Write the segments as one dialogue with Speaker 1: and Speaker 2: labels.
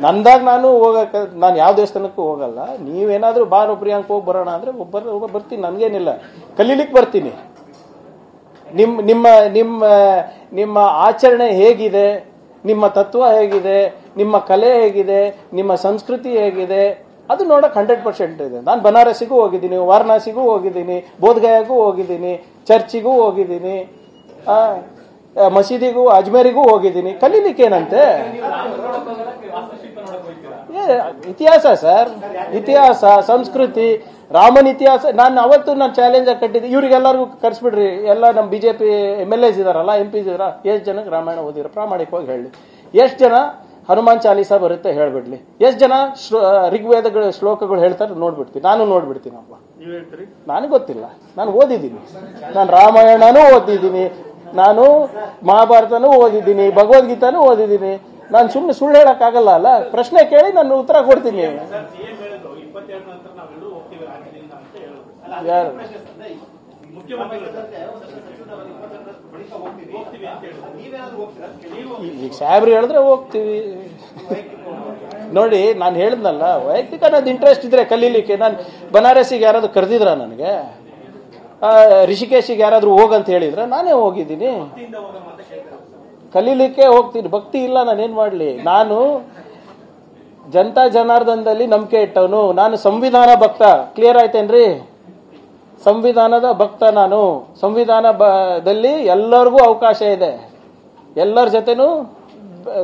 Speaker 1: ನಂದಾಗ ನಾನು ಹೋಗಕ್ಕೆ, ನಾನು ಯಾವ ದೇವಸ್ಥಾನಕ್ಕೂ ಹೋಗಲ್ಲ. ನೀವೇನಾದ್ರೂ ಬಾರೋ ಪ್ರಿಯಾಂಕ್ ಹೋಗಿ ಬರೋಣ ಅಂದ್ರೆ ಒಬ್ಬ ಬರ್ತೀನಿ, ನನ್ಗೇನಿಲ್ಲ, ಕಲೀಲಿಕ್ಕೆ ಬರ್ತೀನಿ. ನಿಮ್ಮ ನಿಮ್ಮ ನಿಮ್ಮ ಆಚರಣೆ ಹೇಗಿದೆ, ನಿಮ್ಮ ತತ್ವ ಹೇಗಿದೆ, ನಿಮ್ಮ ಕಲೆ ಹೇಗಿದೆ, ನಿಮ್ಮ ಸಂಸ್ಕೃತಿ ಹೇಗಿದೆ, ಅದು ನೋಡಕ್ 100% ಇದೆ. ನಾನು ಬನಾರಸಿಗೂ ಹೋಗಿದ್ದೀನಿ, ವಾರಣಾಸಿಗೂ ಹೋಗಿದ್ದೀನಿ, ಬೋಧ್ಗಯಾಗೂ ಹೋಗಿದ್ದೀನಿ, ಚರ್ಚಿಗೂ ಹೋಗಿದ್ದೀನಿ, ಮಸೀದಿಗೂ ಅಜ್ಮೇರಿಗೂ ಹೋಗಿದ್ದೀನಿ. ಕಲೀಲಿಕ್ಕೆ ಏನಂತೆ? ಇತಿಹಾಸ ಸರ್, ಇತಿಹಾಸ ಸಂಸ್ಕೃತಿ, ರಾಮನ ಇತಿಹಾಸ. ನಾನು ಚಾಲೆಂಜ್ ಆಗಿ ಕಟ್ಟಿದ್ದೆ, ಇವ್ರಿಗೆಲ್ಲರಿಗೂ ಕರ್ಸ್ಬಿಡ್ರಿ, ಎಲ್ಲ ನಮ್ಮ ಬಿಜೆಪಿ MLAs ಇದಾರಲ್ಲ, MPs ಇದಾರ, ಎಷ್ಟು ಜನಕ್ಕೆ ರಾಮಾಯಣ ಓದಿರೋ ಪ್ರಾಮಾಣಿಕವಾಗಿ ಹೇಳಿ. ಎಷ್ಟು ಜನ ಹನುಮಾನ್ ಚಾಲೀಸಾ ಬರುತ್ತೆ ಹೇಳ್ಬಿಡ್ಲಿ. ಎಷ್ಟು ಜನ ಋಗ್ವೇದಗಳ ಶ್ಲೋಕಗಳು ಹೇಳ್ತಾರೆ ನೋಡ್ಬಿಡ್ತೀನಿ. ನಾನು ನೋಡ್ಬಿಡ್ತೀನಪ್ಪ. ನನಗೆ ಗೊತ್ತಿಲ್ಲ, ನಾನು ಓದಿದ್ದೀನಿ. ನಾನು ರಾಮಾಯಣನೂ ಓದಿದ್ದೀನಿ, ನಾನು ಮಹಾಭಾರತನೂ ಓದಿದ್ದೀನಿ, ಭಗವದ್ಗೀತಾನೂ ಓದಿದ್ದೀನಿ. ನಾನು ಸುಮ್ಮನೆ ಸುಳ್ಳು ಹೇಳಕ್ಕಾಗಲ್ಲ ಅಲ್ಲ. ಪ್ರಶ್ನೆ ಕೇಳಿ ನಾನು ಉತ್ತರ ಕೊಡ್ತೀನಿ. ಯಾರು ಈಗ ಸಾಹೇಬ್ರು ಹೇಳಿದ್ರೆ ಹೋಗ್ತೀವಿ. ನೋಡಿ, ನಾನು ಹೇಳಿದ್ನಲ್ಲ, ವೈಯಕ್ತಿಕ ನನ್ನದು ಇಂಟ್ರೆಸ್ಟ್ ಇದ್ರೆ ಕಲೀಲಿಕ್ಕೆ. ನಾನು ಬನಾರಸಿಗೆ ಯಾರಾದ್ರೂ ಕರೆದಿದ್ರ, ನನಗೆ ರಿಷಿಕೇಶಿಗೆ ಯಾರಾದ್ರೂ ಹೋಗಂತ ಹೇಳಿದ್ರ ನಾನೇ ಹೋಗಿದ್ದೀನಿ. ಕಲೀಲಿಕ್ಕೆ ಹೋಗ್ತೀನಿ. ಭಕ್ತಿ ಇಲ್ಲ, ನಾನೇನ್ ಮಾಡ್ಲಿ? ನಾನು ಜನತಾ ಜನಾರ್ದನದಲ್ಲಿ ನಂಬಿಕೆ ಇಟ್ಟವನು. ನಾನು ಸಂವಿಧಾನ ಭಕ್ತ. ಕ್ಲಿಯರ್ ಆಯ್ತೇನ್ರಿ? ಸಂವಿಧಾನದ ಭಕ್ತ ನಾನು. ಸಂವಿಧಾನದಲ್ಲಿ ಎಲ್ಲರಿಗೂ ಅವಕಾಶ ಇದೆ, ಎಲ್ಲರ ಜೊತೆನೂ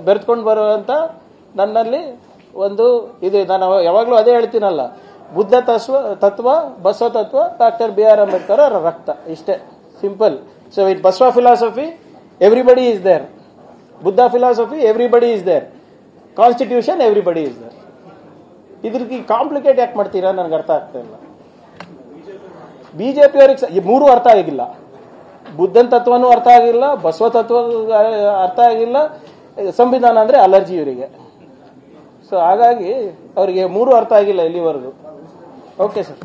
Speaker 1: ಬೆರೆತ್ಕೊಂಡು ಬರುವಂತ ನನ್ನಲ್ಲಿ ಒಂದು ಇದು. ನಾನು ಯಾವಾಗ್ಲೂ ಅದೇ ಹೇಳ್ತೀನಲ್ಲ, ಬುದ್ಧ ತತ್ವ, ಬಸವ ತತ್ವ, ಡಾಕ್ಟರ್ BR ಅಂಬೇಡ್ಕರ್ ಅವರ ರಕ್ತ. ಇಷ್ಟೇ, simple. So with Basava philosophy everybody is there, Buddha philosophy everybody is there, constitution everybody is there. ಇದ್ರಿಗೆ ಕಾಂಪ್ಲಿಕೇಟ್ ಯಾಕೆ ಮಾಡ್ತೀರಾ? ನನಗೆ ಅರ್ಥ ಆಗ್ತಾ ಇಲ್ಲ. ಬಿಜೆಪಿ ಅವರಿಗೆ ಮೂರು ಅರ್ಥ ಆಗಿಲ್ಲ. ಬುದ್ಧನ ತತ್ವನೂ ಅರ್ಥ ಆಗಿಲ್ಲ, ಬಸವ ತತ್ವ ಅರ್ಥ ಆಗಿಲ್ಲ, ಸಂವಿಧಾನ ಅಂದ್ರೆ ಅಲರ್ಜಿ ಇವರಿಗೆ. ಸೊ ಹಾಗಾಗಿ ಅವರಿಗೆ ಮೂರು ಅರ್ಥ ಆಗಿಲ್ಲ ಇಲ್ಲಿವರೆಗೂ. Okay sir.